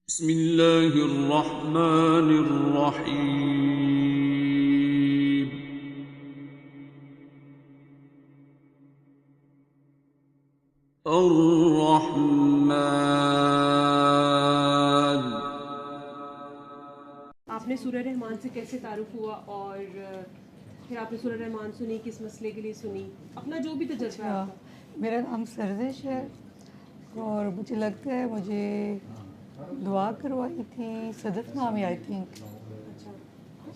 बिस्मिल्लाहिर्रहमानिर्रहीम। अर्रहमान। आपने सूरह रहमान से कैसे तारुफ हुआ और फिर आपने सूरह रहमान सुनी, किस मसले के लिए सुनी, अपना जो भी तजर्बा है आपका। मेरा नाम सर्जिश है और मुझे लगता है मुझे दुआ करवाई थी सदफ नामी आई थिंक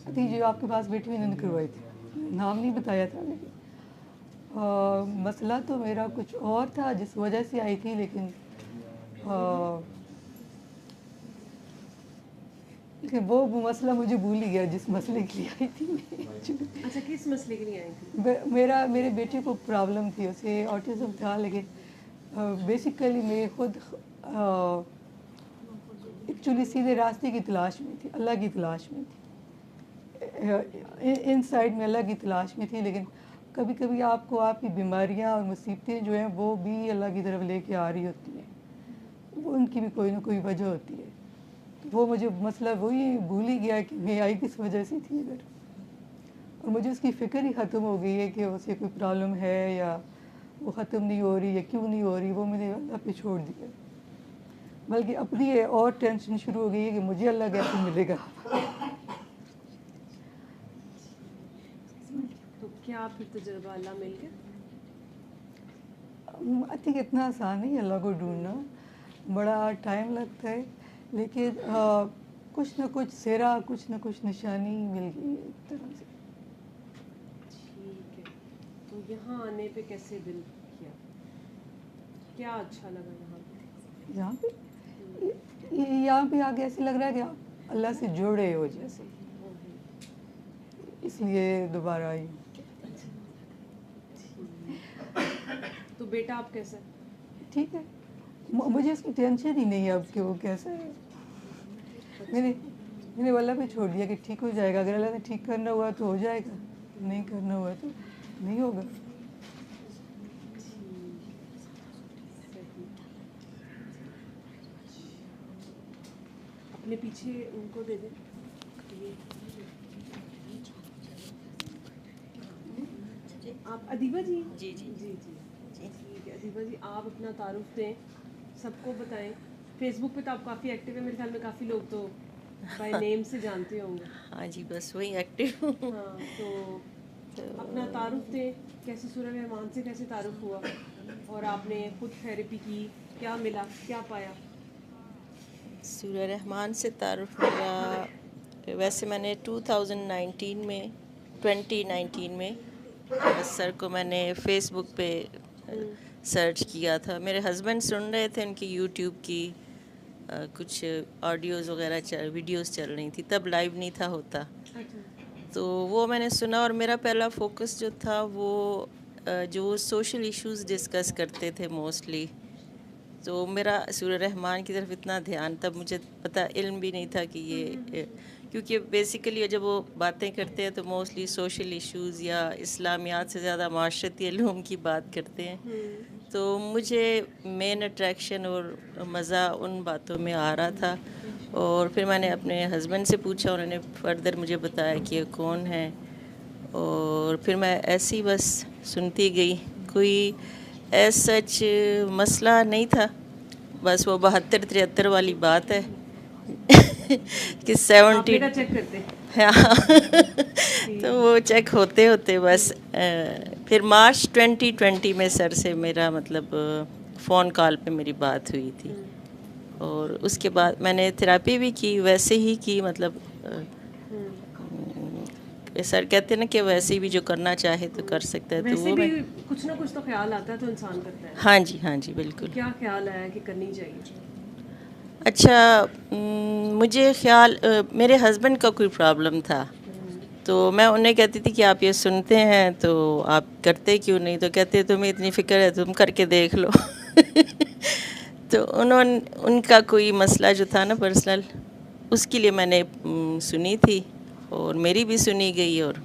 थी जो आपके पास बैठी हुई इन्होंने करवाई थी, नाम नहीं बताया था लेकिन मसला तो मेरा कुछ और था जिस वजह से आई थी, लेकिन वो मसला मुझे भूल ही गया जिस मसले के लिए आई थी। अच्छा, किस मसले के लिए आई थी? मेरे बेटे को प्रॉब्लम थी, उसे ऑटिज़म था, लेकिन बेसिकली मैं खुद एक्चुअली सीधे रास्ते की तलाश में थी, अल्लाह की तलाश में थी, इन साइड में अल्लाह की तलाश में थी। लेकिन कभी कभी आपको आपकी बीमारियां और मुसीबतें जो हैं वो भी अल्लाह की तरफ लेके आ रही होती हैं, वो उनकी भी कोई ना कोई वजह होती है। तो वो मुझे मसला वही भूल ही गया कि मैं आई किस वजह से थी इधर, और मुझे उसकी फ़िक्र ही ख़त्म हो गई है कि उसे कोई प्रॉब्लम है या वो ख़त्म नहीं हो रही या क्यों नहीं हो रही, वो मैंने अल्लाह पे छोड़ दिया। बल्कि अपनी और टेंशन शुरू हो गई है कि मुझे अल्लाह कैसे मिलेगा। तो क्या फिर तजर्बा अल्लाह मिल गया? आई थिंक इतना आसान नहीं है अल्लाह को ढूंढना, बड़ा टाइम लगता है, लेकिन कुछ ना कुछ सिरा, कुछ ना कुछ निशानी मिल गई एक तरह से। ठीक है, तो यहाँ आने पे कैसे दिल किया, क्या अच्छा लगा यहाँ पे? यहाँ पे आके ऐसे लग रहा है कि आप अल्लाह से जुड़े हो जैसे, इसलिए दोबारा आई। तो बेटा आप कैसा है? ठीक है, मुझे उसकी टेंशन ही नहीं है अब कि वो कैसा है। मैंने अल्लाह पे छोड़ दिया कि ठीक हो जाएगा, अगर अल्लाह ने ठीक करना हुआ तो हो जाएगा, नहीं करना हुआ तो नहीं होगा। अपने पीछे उनको दे दें। आप अदीबा जी? जी जी जी जी ठीक है। अदीबा जी, आप अपना तारुफ दें, सबको बताएं। फेसबुक पे तो आप काफ़ी एक्टिव है, मेरे ख्याल में काफ़ी लोग तो बाय नेम से जानते होंगे। हाँ जी, बस वही एक्टिव हूँ। हाँ, तो अपना तारुफ दें, कैसे सूरह रहमान से कैसे तारुफ हुआ और आपने खुद थेरेपी की, क्या मिला, क्या पाया? सूरह रहमान से तारुफ मेरा, वैसे मैंने 2019 में सर को मैंने फेसबुक पे सर्च किया था। मेरे हस्बैंड सुन रहे थे, उनकी यूट्यूब की कुछ ऑडियोज़ वगैरह वीडियोज़ चल रही थी, तब लाइव नहीं था होता। तो वो मैंने सुना और मेरा पहला फोकस जो था वो जो सोशल इश्यूज़ डिस्कस करते थे मोस्टली, तो मेरा सूरह रहमान की तरफ इतना ध्यान, तब मुझे पता इल्म भी नहीं था कि ये क्योंकि बेसिकली जब वो बातें करते हैं तो मोस्टली सोशल इश्यूज़ या इस्लामियात से ज़्यादा माशरती इल्म की बात करते हैं। तो मुझे मेन अट्रैक्शन और मज़ा उन बातों में आ रहा था, और फिर मैंने अपने हस्बैंड से पूछा, उन्होंने फर्दर मुझे बताया कि ये कौन है, और फिर मैं ऐसे ही बस सुनती गई। कोई ऐसा सच मसला नहीं था, बस वो 72-73 वाली बात है कि 70 चेक करते। हाँ तो वो चेक होते होते बस फिर मार्च 2020 में सर से मेरा मतलब फ़ोन कॉल पे मेरी बात हुई थी, और उसके बाद मैंने थेरेपी भी की, वैसे ही की, मतलब सर कहते हैं ना कि वैसे भी जो करना चाहे तो कर सकता है। तो वो भी कुछ ना कुछ तो ख्याल आता है तो इंसान करता है। हाँ जी बिल्कुल। क्या ख्याल आया कि करनी चाहिए? अच्छा, मुझे ख्याल मेरे हस्बैंड का कोई प्रॉब्लम था, तो मैं उन्हें कहती थी कि आप ये सुनते हैं तो आप करते क्यों नहीं, तो कहते तुम्हें इतनी फ़िक्र है तुम करके देख लो तो उनका कोई मसला जो था ना पर्सनल, उसके लिए मैंने सुनी थी और मेरी भी सुनी गई और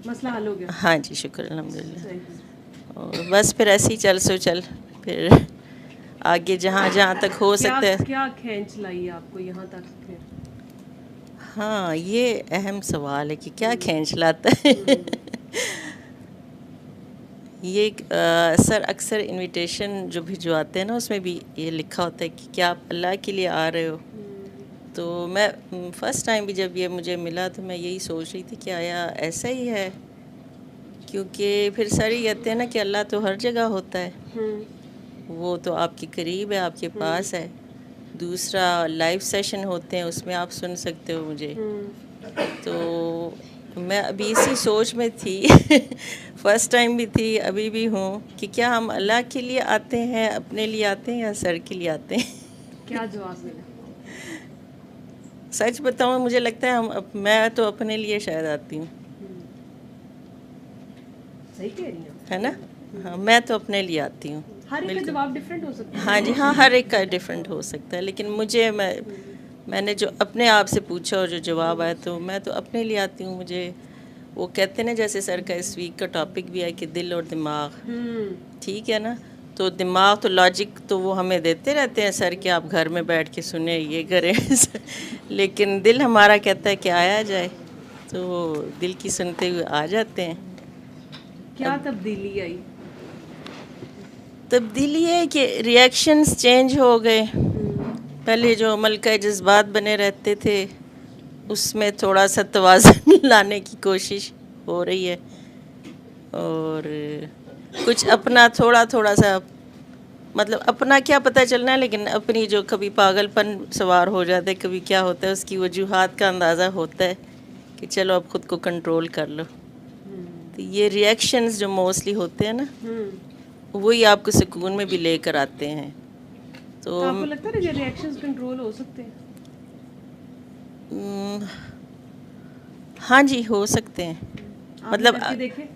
मसला हल हो गया। हाँ जी, शुक्र अल्हम्दुलिल्लाह। और बस फिर ऐसे ही चल फिर आगे जहाँ जहाँ तक हो सकता है। क्या खींच लाई आपको यहाँ तक फिर? हाँ, ये अहम सवाल है कि क्या खींच लाता है। ये सर अक्सर इनविटेशन जो भिजवाते हैं ना, उसमें भी ये लिखा होता है कि क्या आप अल्लाह के लिए आ रहे हो। तो मैं फ़र्स्ट टाइम भी जब ये मुझे मिला तो मैं यही सोच रही थी कि आया ऐसा ही है, क्योंकि फिर सर ही कहते हैं ना कि अल्लाह तो हर जगह होता है, वो तो आपके करीब है, आपके पास है। दूसरा लाइव सेशन होते हैं, उसमें आप सुन सकते हो मुझे। तो मैं अभी इसी सोच में थी फर्स्ट टाइम भी थी, अभी भी हूँ, कि क्या हम अल्लाह के लिए आते हैं, अपने लिए आते हैं, या सर के लिए आते हैं। क्या जवाब मिला? सच बताऊँ, मुझे लगता है मैं तो अपने लिए शायद आती हूँ। सही कह रही हैं, है ना? हाँ, मैं तो अपने लिए आती हूँ। हर एक का जवाब डिफरेंट हो सकता है। हाँ जी, हाँ, हर एक का डिफरेंट हो सकता है, लेकिन मैंने जो अपने आप से पूछा और जो जवाब आया, तो मैं तो अपने लिए आती हूँ। मुझे वो कहते हैं ना, जैसे सर का इस वीक का टॉपिक भी है कि दिल और दिमाग, ठीक है ना? तो दिमाग तो लॉजिक तो वो हमें देते रहते हैं सर कि आप घर में बैठ के सुने, ये करें लेकिन दिल हमारा कहता है कि आया जाए, तो दिल की सुनते हुए आ जाते हैं। क्या तब्दीली आई? तब्दीली है कि रिएक्शंस चेंज हो गए। पहले जो मलका जज्बात बने रहते थे, उसमें थोड़ा सा तवाज़ुन लाने की कोशिश हो रही है, और कुछ अपना थोड़ा सा, मतलब अपना क्या पता चलना है, लेकिन अपनी जो कभी पागलपन सवार हो जाता है, कभी क्या होता है, उसकी वजूहात का अंदाज़ा होता है कि चलो अब ख़ुद को कंट्रोल कर लो। तो ये रिएक्शंस जो मोस्टली होते हैं ना, वही आपको सुकून में भी लेकर आते हैं। तो आपको लगता है ये रिएक्शंस कंट्रोल हो सकते हैं? हाँ जी, हो सकते हैं। मतलब देखे?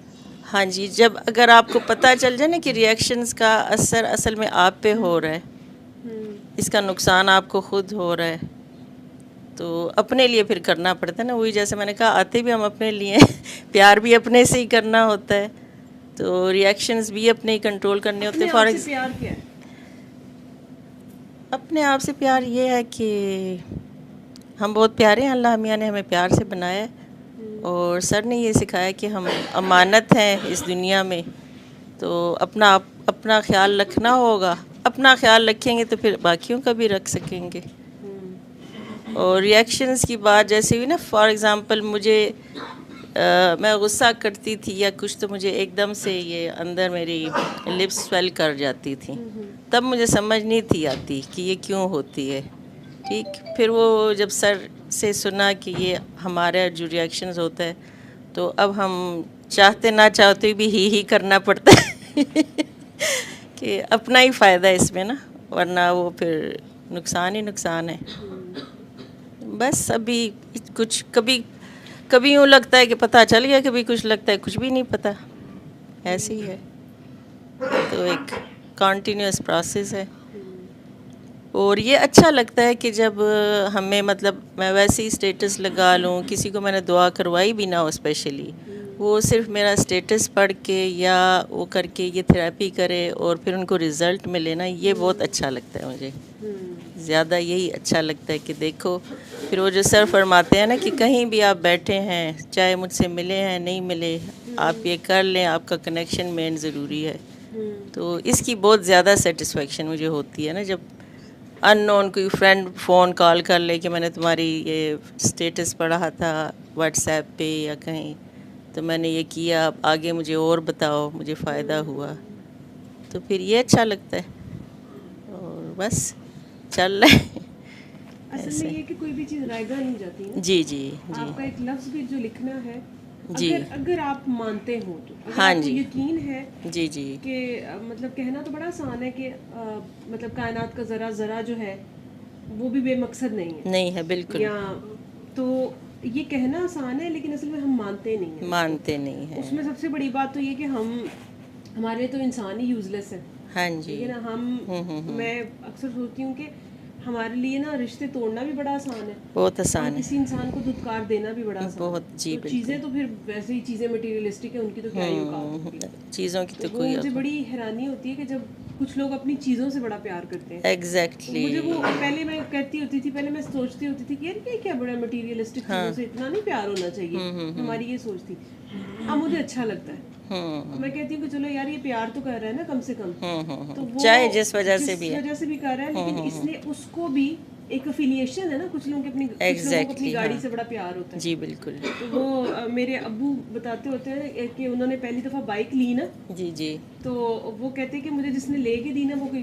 हाँ जी, जब अगर आपको पता चल जाए ना कि रिएक्शंस का असर असल में आप पे हो रहा है, इसका नुकसान आपको खुद हो रहा है, तो अपने लिए फिर करना पड़ता है ना। वही जैसे मैंने कहा, आते भी हम अपने लिए प्यार भी अपने से ही करना होता है, तो रिएक्शंस भी अपने ही कंट्रोल करने होते हैं। फॉर प्यार क्या है? अपने आप से प्यार ये है कि हम बहुत प्यारे हैं, अल्लाह मियाँ ने हमें प्यार से बनाया है, और सर ने ये सिखाया कि हम अमानत हैं इस दुनिया में, तो अपना ख्याल रखना होगा। अपना ख्याल रखेंगे तो फिर बाकियों का भी रख सकेंगे। और रिएक्शंस की बात जैसे हुई ना, फॉर एग्ज़ाम्पल मैं गुस्सा करती थी या कुछ, तो मुझे एकदम से ये अंदर मेरी लिप्स स्वेल कर जाती थी, तब मुझे समझ नहीं थी आती कि ये क्यों होती है। ठीक, फिर वो जब सर से सुना कि ये हमारा जो रिएक्शंस होता है, तो अब हम चाहते ना चाहते भी ही करना पड़ता है कि अपना ही फ़ायदा है इसमें ना, वरना वो फिर नुकसान ही नुकसान है। बस अभी कुछ कभी यूँ लगता है कि पता चल गया, कभी कुछ लगता है कुछ भी नहीं पता, ऐसे ही है। तो एक कॉन्टीन्यूअस प्रोसेस है, और ये अच्छा लगता है कि जब हमें, मतलब मैं वैसे ही स्टेटस लगा लूँ, किसी को मैंने दुआ करवाई भी ना हो स्पेशली, वो सिर्फ मेरा स्टेटस पढ़ के या वो करके ये थेरेपी करे और फिर उनको रिज़ल्ट मिले ना, ये बहुत अच्छा लगता है मुझे। ज़्यादा यही अच्छा लगता है कि देखो, फिर वो जो सर फरमाते हैं ना कि कहीं भी आप बैठे हैं, चाहे मुझसे मिले हैं नहीं मिले, आप ये कर लें, आपका कनेक्शन मेन ज़रूरी है। तो इसकी बहुत ज़्यादा सेटिस्फेक्शन मुझे होती है ना, जब अननोन कोई फ्रेंड फ़ोन कॉल कर ले कि मैंने तुम्हारी ये स्टेटस पढ़ा था व्हाट्सएप पे या कहीं, तो मैंने ये किया, अब आगे मुझे और बताओ, मुझे फ़ायदा हुआ, तो फिर ये अच्छा लगता है, और बस चल रहा है। असल में ये कि कोई भी चीज़ रायगा नहीं जाती ना। जी जी जी। आपका एक लफ्ज़ भी जो लिखना है, जी, अगर आप मानते हो तो, अगर हाँ आपको जी, यकीन है जी जी कि मतलब कहना तो बड़ा आसान है कि मतलब कायनात का ज़रा जो है वो भी बेमकसद नहीं है, नहीं है, बिल्कुल या तो ये कहना आसान है, लेकिन असल में हम मानते नहीं हैं। मानते नहीं हैं। उसमें सबसे बड़ी बात तो ये कि हमारे तो इंसान ही यूज़लेस है। हाँ जी। ठीक है ना, मैं अक्सर सोचती हूँ कि हमारे लिए ना रिश्ते तोड़ना भी बड़ा आसान है, बहुत और आसान है, किसी इंसान को धुतकार देना भी बड़ा आसान बहुत है। जी तो चीज़ें तो फिर वैसे ही चीज़ें मटेरियलिस्टिक है, उनकी तो क्या ही औकात होती है। चीज़ों की तो तो वो कोई मुझे बड़ी हैरानी होती है कि जब कुछ लोग अपनी चीज़ों से बड़ा प्यार करते हैं। एग्जैक्टली मुझे वो पहले मैं कहती होती थी, पहले मैं सोचती होती थी कि यार ये क्या बड़ा मटेरियलिस्टिक चीज़ों से इतना नहीं प्यार होना चाहिए, हमारी ये सोच थी। अब मुझे अच्छा लगता है, मैं कहती हूँ कि चलो यार ये प्यार तो कर रहा है ना कम से कम, तो वो चाहे जिस वजह से भी है, वजह से भी कर रहा है, लेकिन इसने उसको भी एक एफिलिएशन है ना, कुछ लोगों के अपनी कुछ लोगों को अपनी गाड़ी से बड़ा प्यार होता है। जी बिल्कुल, तो वो मेरे अब्बू बताते होते हैं कि उन्होंने पहली दफ़ा बाइक ली ना, जी जी, तो वो कहते हैं कि मुझे जिसने लेके दी ना वो कोई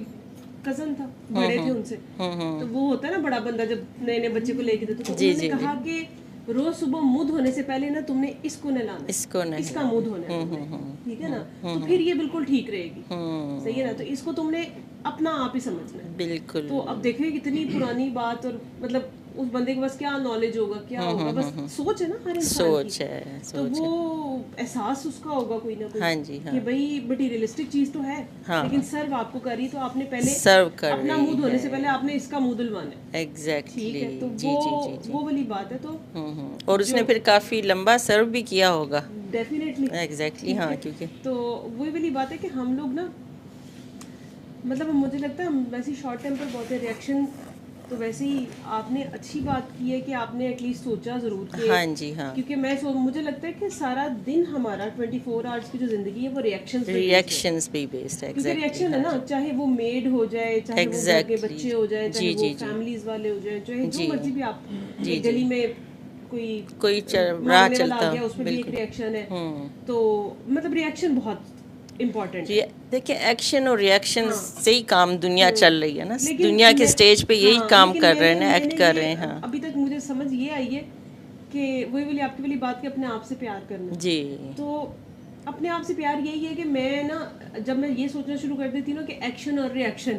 कजन था, बड़े थे उनसे। तो वो होता है ना बड़ा बंदा जब नए नए बच्चे को लेके देते, तो उन्होंने कहा कि रोज सुबह मुंह धोने से पहले ना तुमने इसको नहलाना, इसको नहीं, इसका मुंह धोना है, ठीक है ना, तो फिर ये बिल्कुल ठीक रहेगी, सही है ना। तो इसको तुमने अपना आप ही समझना है, बिल्कुल। तो अब देखिए कितनी पुरानी बात, और मतलब उस बंदे के पास क्या नॉलेज होगा, क्या होगा, बस सोच है ना हर इंसान सोच की। है, तो वो एहसास उसका होगा कोई ना कोई, हाँ जी, हाँ, कि भाई मटेरियलिस्टिक चीज तो है, हाँ, लेकिन सर्व आपको कर रही, तो आपने पहले सर्व कर अपना मुंह धोने से पहले आपने इसका मुंह धुलवाना है, एग्जैक्टली, ठीक है। तो जी जी जी जी, वो वाली बात है। तो और उसने फिर काफी लंबा सर्व भी किया होगा, डेफिनेटली एग्जैक्टली, हाँ, क्योंकि तो वही वाली बात है कि हम लोग ना, मतलब मुझे लगता है हम वैसे शॉर्ट टेम्पर बहुत है, रिएक्शन तो वैसे ही आपने अच्छी बात की है कि आपने एटलीस्ट सोचा ज़रूर कि, हाँ जी, हाँ, क्योंकि मुझे लगता है कि सारा दिन हमारा 24 आवर्स की जो ज़िंदगी है वो रिएक्शंस पे बेस्ड है, क्योंकि रिएक्शन है ना, चाहे वो मेड हो जाए, चाहे वो घर के बच्चे हो जाए, चाहे वो फैमिलीज वाले हो जाए, चाहे जो मर्जी भी, आप गली में कोई राह चलता आ गया उसमें भी एक रिएक्शन है। तो मतलब रिएक्शन बहुत इम्पोर्टेंट है। देखिए एक्शन और रिएक्शन से ही काम दुनिया चल रही है ना, दुनिया के स्टेज पे यही काम कर रहे हैं ना, एक्ट कर रहे हैं। हाँ, अभी तक मुझे समझ ये आई है कि वही वाली आपकी वाली बात कि अपने आप से प्यार करना। जी, तो अपने आप से प्यार यही है कि मैं ना, जब मैं ये सोचना शुरू कर देती हूँ ना कि एक्शन और रिएक्शन,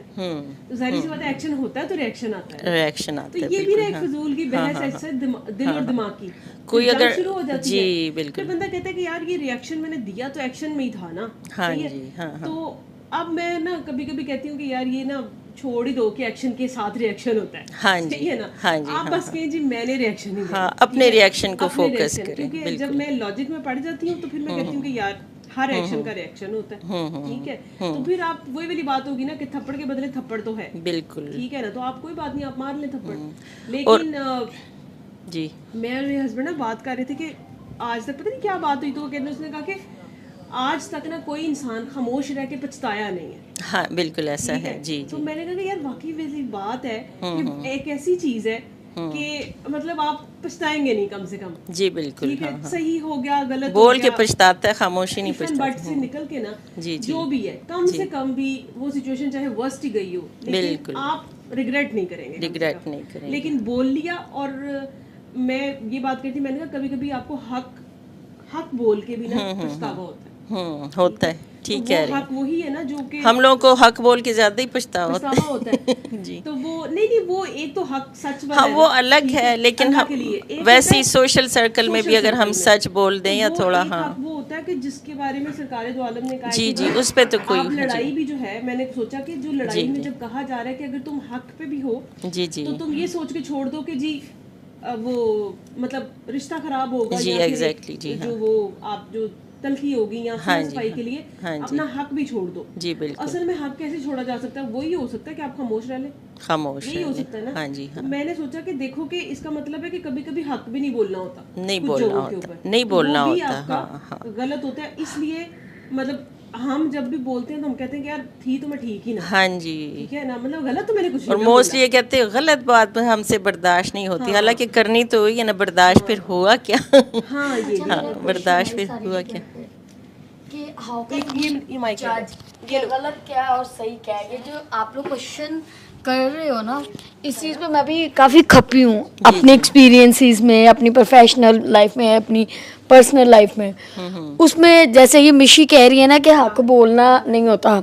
तो जाहिर सी बात है एक्शन होता है तो रिएक्शन आता है, रिएक्शन आता है। तो ये भी ना एक फजूल की बहस है, इससे दिल और दिमाग की कोई अगर शुरू हो जाती जी है, बिल्कुल, फिर बंदा कहता है कि यार ये रिएक्शन मैंने दिया तो एक्शन में ही था ना, हाँ सही है? जी, हाँ, हाँ, तो अब मैं ना कभी कभी कहती हूँ कि यार ये ना छोड़ ही दो कि एक्शन के साथ रिएक्शन होता है, हाँ जी, सही है ना, हाँ जी, आप बस कहें जी मैंने रिएक्शन ही दिया, हाँ, अपने रिएक्शन को फोकस करें, क्योंकि जब मैं लॉजिक में पढ़ जाती हूँ तो फिर मैं कहती हूँ कि यार हर एक्शन का रिएक्शन होता है, ठीक है। तो फिर आप वही वाली बात होगी ना कि थप्पड़ के बदले थप्पड़ तो है, बिल्कुल, ठीक है ना, तो आप कोई बात नहीं, आप मार लें थप्पड़। लेकिन जी, मैं और मेरे हस्बैंड ना बात कर रहे थे कि आज तक पता नहीं क्या बात हुई, तो वो कहने उसने कहा कि आज तक ना कोई इंसान खामोश रह के पछताया नहीं है। हाँ बिल्कुल ऐसा है, जी तो जी, मैंने कहा कि यार वाकई वैसी बात है कि एक ऐसी चीज है कि मतलब आप पछताएंगे नहीं कम से कम, जी बिल्कुल, ठीक है, सही हो गया गलत बोल के पछताता है, खामोशी नहीं बट पछताता, से निकल के ना, जी जी, जो भी है कम से कम भी वो सिचुएशन चाहे वर्स्ट ही गई हो, लेकिन आप रिग्रेट नहीं करेंगे, रिग्रेट नहीं करेंगे, लेकिन बोल लिया। और मैं ये बात कहती, मैंने कहा कभी कभी आपको हक बोल के भी ना पछतावा होता है, होता है, ठीक है, हक वही है ना जो कि हम लोगों को हक बोल के ज्यादा ही पछतावा होता होता है जी, तो वो नहीं वो एक तो हक सच वाला हाँ है वो ना, अलग है, लेकिन अल्लाह हम के लिए एक वैसे होता ही है सोशल सर्कल में भी अगर हम सच बोल दें या वो थोड़ा, एक हाँ हक वो होता है कि जिसके बारे में सरकार दो आलम ने कहा जी है जी, कि उस पे तो कोई आप लड़ाई भी जो है, मैंने सोचा कि जो लड़ाई में जब कहा जा रहा है कि अगर तुम हक पे भी हो जी जी, तो तुम ये सोच के छोड़ दो कि जी वो मतलब रिश्ता खराब होगा, जी या फिर एग्जैक्टली, जी जो वो आप जो तलखी होगी या सफाई के लिए अपना हक भी छोड़ दो। जी बिल्कुल, असल में हक कैसे छोड़ा जा सकता है? वही हो सकता है कि आप खामोश रह लें, खामोश यही हो सकता है ना। हाँ जी, तो मैंने सोचा कि देखो कि इसका मतलब है कि कभी कभी हक भी नहीं बोलना होता, नहीं कुछ बोलना जगहों के होता, ऊपर। नहीं तो बोलना वो भी होता, आपका हाँ, गलत होता है। इसलिए मतलब हम जब भी बोलते हैं तो हम कहते हैं कि यार थी तो मैं ठीक ही ना, हाँ जी, ठीक है ना, मतलब गलत तो मैंने कुछ और नहीं मोस्टली ये कहते हैं गलत बात हमसे बर्दाश्त नहीं होती, हालांकि करनी तो हुई है ना, बर्दाश्त फिर हुआ क्या हाँ ये हाँ, बर्दाश्त फिर हुआ क्या, कि हाउ कैन ये माइक जज कि गलत क्या है और सही क्या है। ये जो आप लोग क्वेश्चन कर रहे हो ना, इस चीज़ पे मैं भी काफ़ी खपी हूँ अपने एक्सपीरियंसेस में, अपनी प्रोफेशनल लाइफ में, अपनी पर्सनल लाइफ में। उसमें जैसे ये मिशी कह रही है ना कि हक बोलना नहीं होता।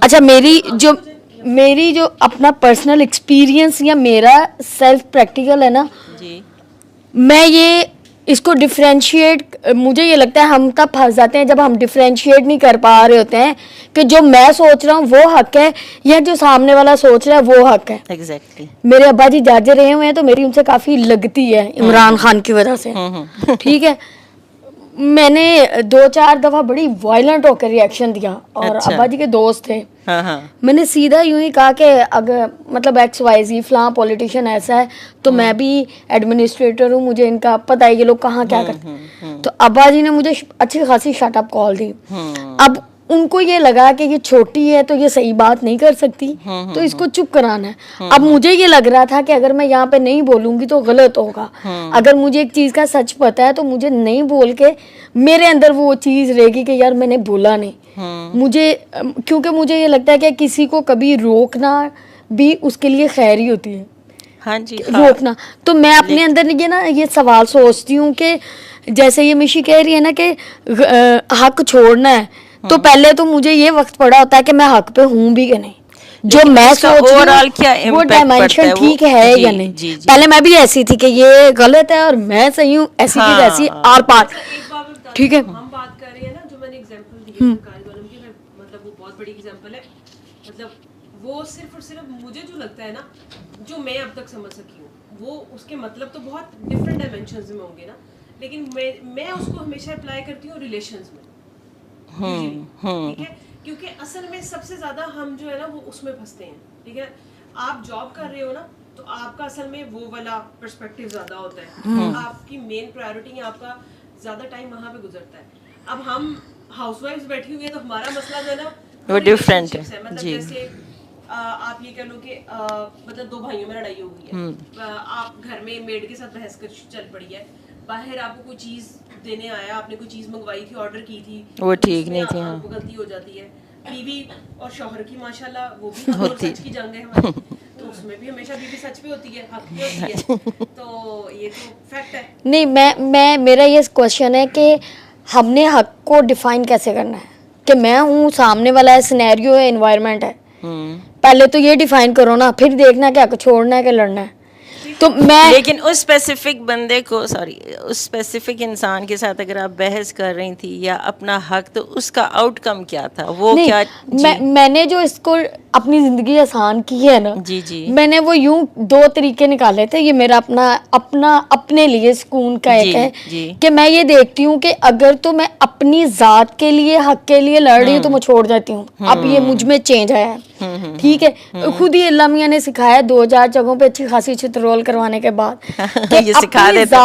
अच्छा, मेरी जो अपना पर्सनल एक्सपीरियंस या मेरा सेल्फ प्रैक्टिकल है ना, जी मैं ये इसको डिफरेंशिएट, मुझे ये लगता है हम तब फंस जाते हैं जब हम डिफरेंशिएट नहीं कर पा रहे होते हैं कि जो मैं सोच रहा हूँ वो हक है या जो सामने वाला सोच रहा है वो हक है। एग्जैक्टली। मेरे अब्बा जी जज रहे हुए हैं तो मेरी उनसे काफ़ी लगती है इमरान खान की वजह से, ठीक है। मैंने 2-4 दफ़ा बड़ी वायलेंट होकर रिएक्शन दिया और अच्छा। अब्बा जी के दोस्त थे, हाँ हाँ मैंने सीधा यूं ही कहा कि अगर मतलब XYZ फलां पॉलिटिशियन ऐसा है तो मैं भी एडमिनिस्ट्रेटर हूँ, मुझे इनका पता है ये लोग कहाँ क्या करते हैं। तो अब्बा जी ने मुझे अच्छी खासी शट अप कॉल दी। अब उनको ये लगा कि ये छोटी है तो ये सही बात नहीं कर सकती तो इसको चुप कराना है। अब मुझे ये लग रहा था कि अगर मैं यहाँ पे नहीं बोलूंगी तो गलत होगा, अगर मुझे एक चीज़ का सच पता है तो मुझे नहीं बोल के मेरे अंदर वो चीज़ रहेगी कि यार मैंने बोला नहीं। मुझे क्योंकि मुझे ये लगता है कि किसी को कभी रोकना भी उसके लिए खैर ही होती है। हाँ जी, हाँ। रोकना तो मैं अपने अंदर ये सवाल सोचती हूँ कि जैसे ये मिशी कह रही है ना कि हक छोड़ना है, तो पहले तो मुझे ये वक्त पड़ा होता है कि मैं हक पे हूँ भी कि नहीं, जो मैं सोच रही ओवरऑल क्या हूँ वो impact पड़ता डायमेंशन है, वो- ठीक है जी, या नहीं। जी, जी। पहले मैं भी ऐसी थी कि ये गलत है और मैं सही हूँ, ऐसी की हाँ। तैसी आर पार, एक बात मैं बता ठीक है। हम बात कर रहे हैं ना, जो मैंने एग्जांपल दी है सरकारी वालों की, मतलब वो बहुत बड़ी एग्जांपल है। मतलब वो सिर्फ और सिर्फ मुझे जो लगता है ना, जो मैं अब तक समझ सकी हूँ, वो उसके मतलब तो बहुत डिफरेंट डायमेंशंस में होंगे ना, लेकिन मैं उसको हमेशा अप्लाई करती हूँ रिलेशंस में। ठीक है, क्योंकि असल में सबसे ज्यादा हम जो है ना वो उसमें फंसते हैं। ठीक है, आप जॉब कर रहे हो ना तो आपका असल में वो वाला पर्सपेक्टिव ज्यादा होता है, आपकी मेन प्रायोरिटी है, आपका ज्यादा टाइम वहां पे गुजरता है। अब हम हाउसवाइफ्स बैठी हुई है तो हमारा मसला जो है ना वो different है। मतलब जी। जैसे आप ये कह लो कि मतलब 2 भाइयों में लड़ाई हो गई है, आप घर में मेड के साथ बहस कर चल पड़ी है, बाहर आपको कोई चीज देने आया, आपने कोई चीज मंगवाई थी, ऑर्डर की थी, वो ठीक उसमें नहीं थी, हाँ। आपको गलती हो जाती है। बीवी और शौहर की माशाल्लाह वो भी हक और सच की जंग है हमारी, तो उसमें भी हमेशा बीवी सच पे होती है, हक पे होती है, तो ये तो फैक्ट है। नहीं, मैं मेरा ये क्वेश्चन है कि हमने हक को डिफाइन कैसे करना है, कि मैं हूँ, सामने वाला है, सिनेरियो है, एनवायरनमेंट है। पहले तो ये डिफाइन करो ना, फिर देखना कि हक छोड़ना है कि लड़ना है। तो मैं लेकिन उस स्पेसिफिक बंदे को, सॉरी, उस स्पेसिफिक इंसान के साथ अगर आप बहस कर रही थी या अपना हक, तो उसका आउटकम क्या था, वो नहीं, क्या? मैंने जो इसको अपनी जिंदगी आसान की है ना, जी जी मैंने वो यूं 2 तरीके निकाले थे। ये मेरा अपने लिए सुकून का एक जी, है जी। कि मैं ये देखती हूँ कि अगर तो मैं अपनी जात के लिए, हक के लिए लड़ रही हूँ तो मैं छोड़ जाती हूँ। अब ये मुझ में चेंज आया है, ठीक है। खुद ही अल्लाह मियां ने सिखाया 2000 जगहों पे अच्छी खासी चित्ररोल करवाने के बाद कि ये सिखा देते।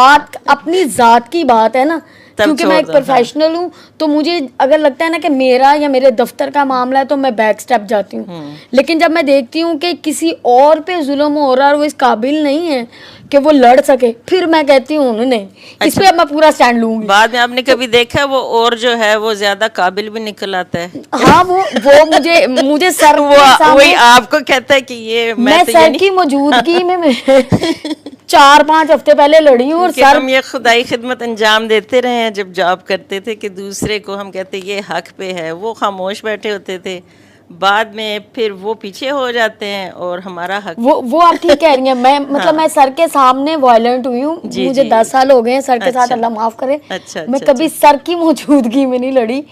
अपनी जात की बात है ना, क्योंकि मैं एक छोड़ दो, हाँ। प्रोफेशनल हूँ, तो मुझे अगर लगता है ना कि मेरा या मेरे दफ्तर का मामला है तो मैं बैक स्टेप जाती हूँ। लेकिन जब मैं देखती हूँ कि किसी और पे जुल्म हो रहा है और वो इस काबिल नहीं है कि वो लड़ सके, फिर मैं कहती हूँ नहीं, इस पे अब मैं पूरा स्टैंड लूंगी। बाद में आपने कभी देखा वो और जो है वो ज्यादा काबिल भी निकल आता है? हाँ, वो मुझे सर वो के सामने, वही आपको कहता है कि ये मैं तो ये सर नहीं, की मौजूदगी में 4-5 हफ्ते पहले लड़ी हूँ और कि सर हम ये खुदाई खिदमत अंजाम देते रहे हैं जब जॉब करते थे, कि दूसरे को हम कहते ये हक पे है, वो खामोश बैठे होते थे, बाद में फिर वो पीछे हो जाते हैं और हमारा हक। वो आप ठीक कह रही हैं। मैं मतलब मैं सर के सामने वायलेंट हुई हूँ, जी, मुझे जी। 10 साल हो गए हैं सर के साथ, अच्छा। अल्लाह माफ करे। अच्छा, मैं अच्छा, कभी सर की मौजूदगी में नहीं लड़ी,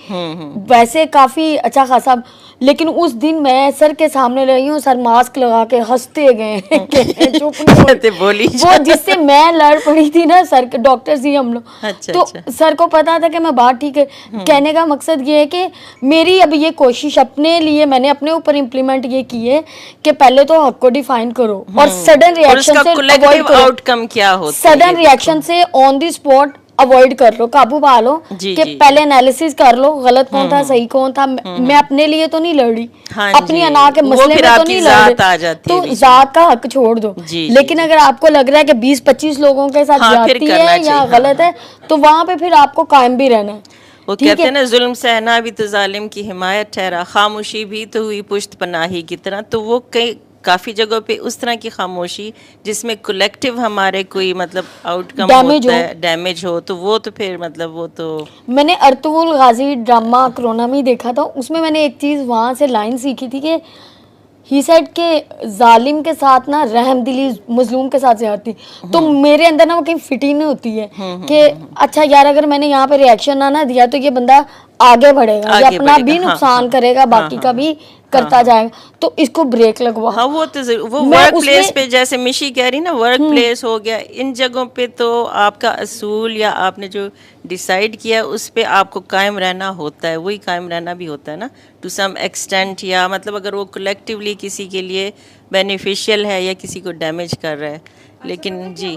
वैसे काफी अच्छा खासा, लेकिन उस दिन मैं सर के सामने रही हूँ, सर मास्क लगा के हंसते गए कि चुप नहीं कहते बोली वो जिससे मैं लड़ पड़ी थी ना, सर के डॉक्टर जी हम लोग, अच्छा, तो अच्छा। सर को पता था कि मैं बात ठीक है। कहने का मकसद ये है कि मेरी अब ये कोशिश अपने लिए, मैंने अपने ऊपर इम्प्लीमेंट ये की है कि पहले तो हक को डिफाइन करो और सडन और रिएक्शन उसका से कलेक्टिव अवॉइड करो। आउटकम क्या होता है, सडन ये रिएक्शन से ऑन द स्पॉट अवॉइड कर लो, काबू पा लो, जी, कि जी। पहले एनालिसिस कर लो गलत कौन था सही कौन था। मैं अपने लिए तो नहीं लड़ रही, हाँ अपनी जी, अना के वो मसले फिर में तो आपकी नहीं लड़ जात आ रही, जाती है तो बीच में। जात का हक छोड़ दो। जी, जी, लेकिन जी। अगर आपको लग रहा है कि 20-25 लोगों के साथ हाँ, फिर जाती करना है या चाहिए, गलत है, तो वहां पे फिर आपको कायम भी रहना है। वो ठीक कहते है? हैं ना, जुल्म सहना भी तो जालिम की हिमायत ठहरा, खामोशी भी तो हुई पुश्त पनाही की तरह। तो वो काफ़ी जगहों पे उस तरह की खामोशी जिसमें कलेक्टिव हमारे कोई मतलब आउटकम डैमेज होता हो। है, डैमेज हो, तो वो तो फिर मतलब वो तो मैंने अर्तुगरुल गाजी ड्रामा कोरोना में ही देखा था, उसमें मैंने एक चीज़ वहाँ से लाइन सीखी थी कि ही सेड के जालिम के साथ ना रहम दिली मजलूम के साथ ज्यादती, तो मेरे अंदर ना वो कहीं फिट ही नहीं होती है कि अच्छा यार अगर मैंने यहाँ पे रिएक्शन ना दिया तो ये बंदा आगे बढ़ेगा, ये अपना भी नुकसान करेगा, बाकी का भी करता जाएगा, तो इसको ब्रेक लगवा। हाँ वो तो वो वर्क प्लेस पे, जैसे मिशी कह रही ना, वर्क प्लेस हो गया, इन जगहों पे तो आपका असूल या आपने जो डिसाइड किया उस पे आपको कायम रहना होता है, वही कायम रहना भी होता है ना टू सम एक्सटेंट, या मतलब अगर वो कलेक्टिवली किसी के लिए बेनिफिशियल है या किसी को डैमेज कर रहा है, लेकिन जी